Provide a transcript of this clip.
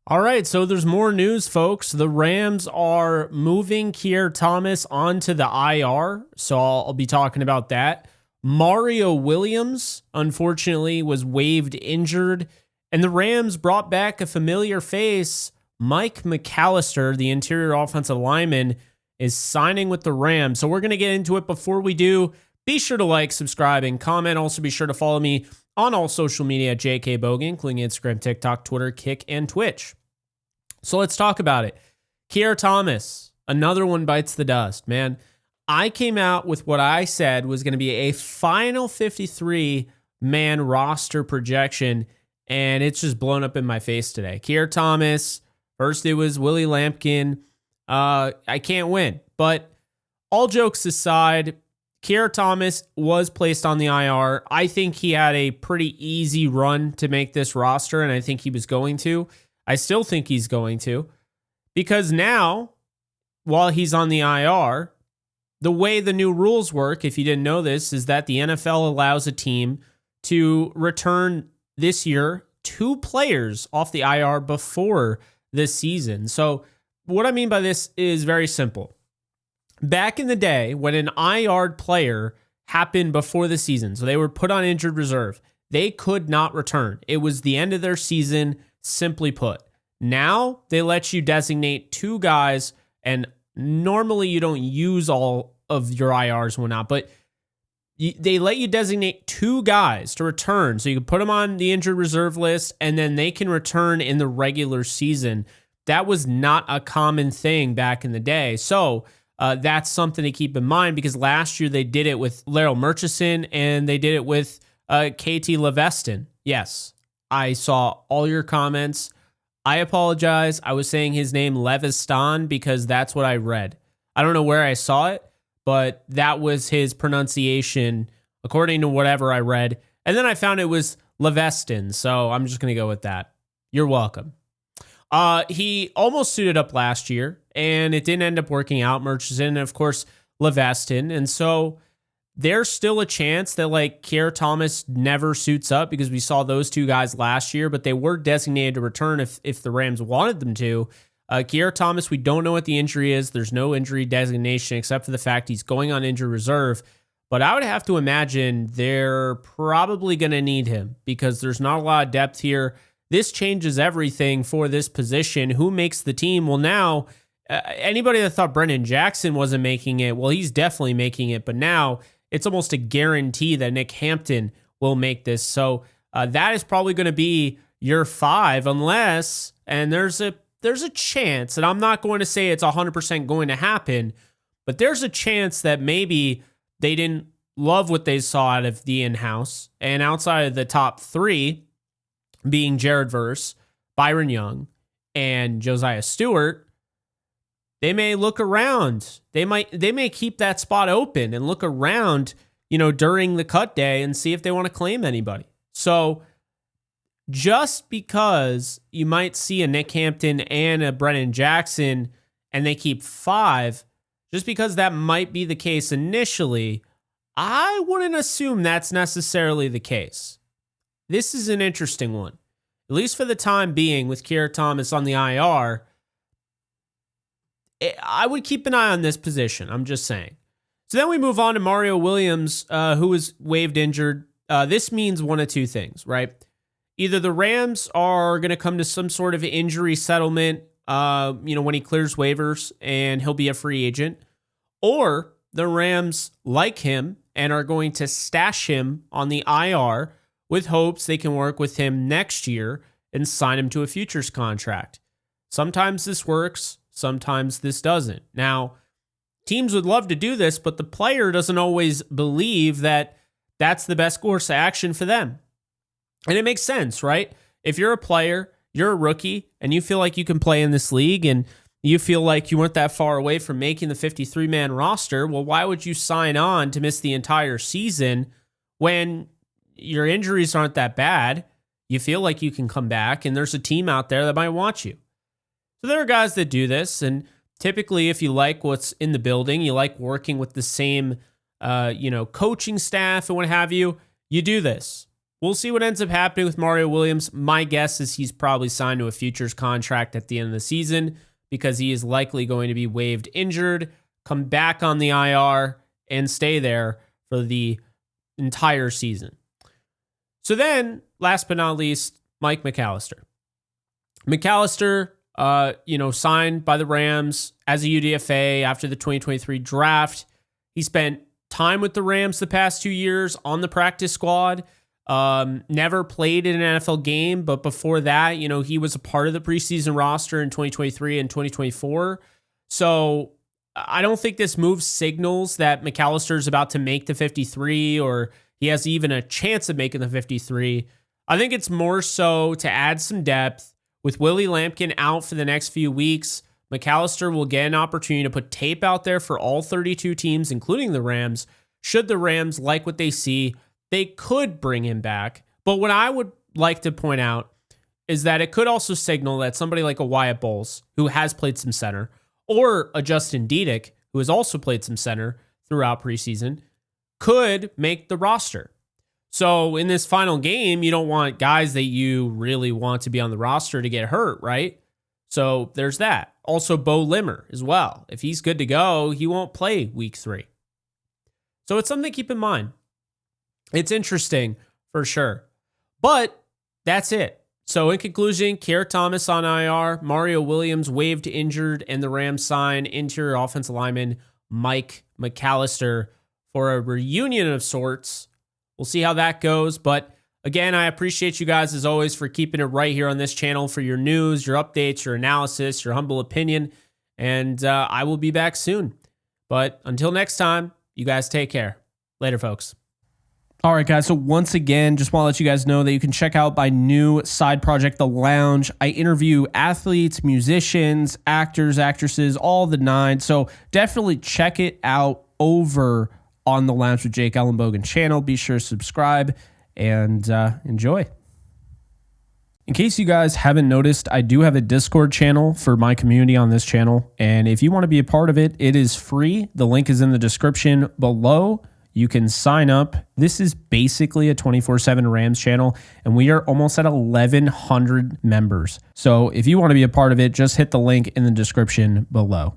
All right, so there's more news, folks. The Rams are moving Keir Thomas onto the IR, so I'll be talking about that. Mario Williams, unfortunately, was waived injured, and the Rams brought back a familiar face. Mike McAllister, the interior offensive lineman, is signing with the Rams. So we're going to get into it. Before we do, be sure to like, subscribe, and comment. Also, be sure to follow me on all social media at JKBogan, including Instagram, TikTok, Twitter, Kick, and Twitch. So let's talk about it. Keir Thomas, another one bites the dust, man. I came out with what I said was going to be a final 53-man roster projection, and it's just blown up in my face today. Keir Thomas, first it was Willie Lampkin. I can't win. But all jokes aside, Keir Thomas was placed on the IR. I think he had a pretty easy run to make this roster, and I think he was going to. I still think he's going to. Because now, while he's on the IR, the way the new rules work, if you didn't know this, is that the NFL allows a team to return this year 2 players off the IR before this season. So what I mean by this is very simple. Back in the day, when an IR player happened before the season, so they were put on injured reserve, they could not return. It was the end of their season, simply put. Now, they let you designate 2 guys, and normally you don't use all of your IRs and whatnot, but they let you designate 2 guys to return, so you can put them on the injured reserve list, and then they can return in the regular season. That was not a common thing back in the day. So that's something to keep in mind, because last year they did it with Larry Murchison and they did it with KT Leveston. Yes, I saw all your comments. I apologize. I was saying his name Leviston because that's what I read. I don't know where I saw it, but that was his pronunciation according to whatever I read. And then I found it was Leveston, so I'm just going to go with that. You're welcome. He almost suited up last year, and it didn't end up working out. Murchison and, of course, Leveston. And so there's still a chance that, Keir Thomas never suits up, because we saw those 2 guys last year, but they were designated to return if the Rams wanted them to. Keir Thomas, we don't know what the injury is. There's no injury designation except for the fact he's going on injured reserve. But I would have to imagine they're probably going to need him, because there's not a lot of depth here. This changes everything for this position. Who makes the team? Well, now, anybody that thought Brendan Jackson wasn't making it, well, he's definitely making it. But now it's almost a guarantee that Nick Hampton will make this. So that is probably going to be your 5, unless, and there's a chance, and I'm not going to say it's 100% going to happen, but there's a chance that maybe they didn't love what they saw out of the in-house, and outside of the top 3, being Jared Verse, Byron Young, and Josiah Stewart, they may look around. They may keep that spot open and look around, during the cut day and see if they want to claim anybody. So just because you might see a Nick Hampton and a Brennan Jackson and they keep 5, just because that might be the case initially, I wouldn't assume that's necessarily the case. This is an interesting one. At least for the time being, with Keir Thomas on the IR, I would keep an eye on this position. I'm just saying. So then we move on to Mario Williams, who was waived injured. This means one of 2 things, right? Either the Rams are going to come to some sort of injury settlement, when he clears waivers and he'll be a free agent, or the Rams like him and are going to stash him on the IR with hopes they can work with him next year and sign him to a futures contract. Sometimes this works, sometimes this doesn't. Now, teams would love to do this, but the player doesn't always believe that that's the best course of action for them. And it makes sense, right? If you're a player, you're a rookie, and you feel like you can play in this league, and you feel like you weren't that far away from making the 53-man roster, well, why would you sign on to miss the entire season when your injuries aren't that bad? You feel like you can come back, and there's a team out there that might want you. So there are guys that do this, and typically if you like what's in the building, you like working with the same, coaching staff and what have you, you do this. we'll see what ends up happening with Mario Williams. My guess is he's probably signed to a futures contract at the end of the season because he is likely going to be waived injured, come back on the IR, and stay there for the entire season. So then, last but not least, Mike McAllister. McAllister, signed by the Rams as a UDFA after the 2023 draft. He spent time with the Rams the past 2 years on the practice squad. Never played in an NFL game, but before that, he was a part of the preseason roster in 2023 and 2024. So I don't think this move signals that McAllister is about to make the 53 or he has even a chance of making the 53. I think it's more so to add some depth. With Willie Lampkin out for the next few weeks, McAllister will get an opportunity to put tape out there for all 32 teams, including the Rams. Should the Rams like what they see, they could bring him back. But what I would like to point out is that it could also signal that somebody like a Wyatt Bowles, who has played some center, or a Justin Diedick, who has also played some center throughout preseason, could make the roster. So in this final game, you don't want guys that you really want to be on the roster to get hurt, right? So there's that. Also, Bo Limmer as well. If he's good to go, he won't play week 3. So it's something to keep in mind. It's interesting for sure. But that's it. So in conclusion, Keir Thomas on IR, Mario Williams waived injured, and the Rams sign interior offensive lineman Mike McAllister for a reunion of sorts. We'll see how that goes. But again, I appreciate you guys as always for keeping it right here on this channel for your news, your updates, your analysis, your humble opinion. And I will be back soon. But until next time, you guys take care. Later, folks. All right, guys. So once again, just want to let you guys know that you can check out my new side project, The Lounge. I interview athletes, musicians, actors, actresses, all the nine. So definitely check it out over on the Lounge with Jake Ellenbogen channel. Be sure to subscribe and enjoy. In case you guys haven't noticed, I do have a Discord channel for my community on this channel. And if you want to be a part of it, it is free. The link is in the description below. You can sign up. This is basically a 24/7 Rams channel, and we are almost at 1,100 members. So if you want to be a part of it, just hit the link in the description below.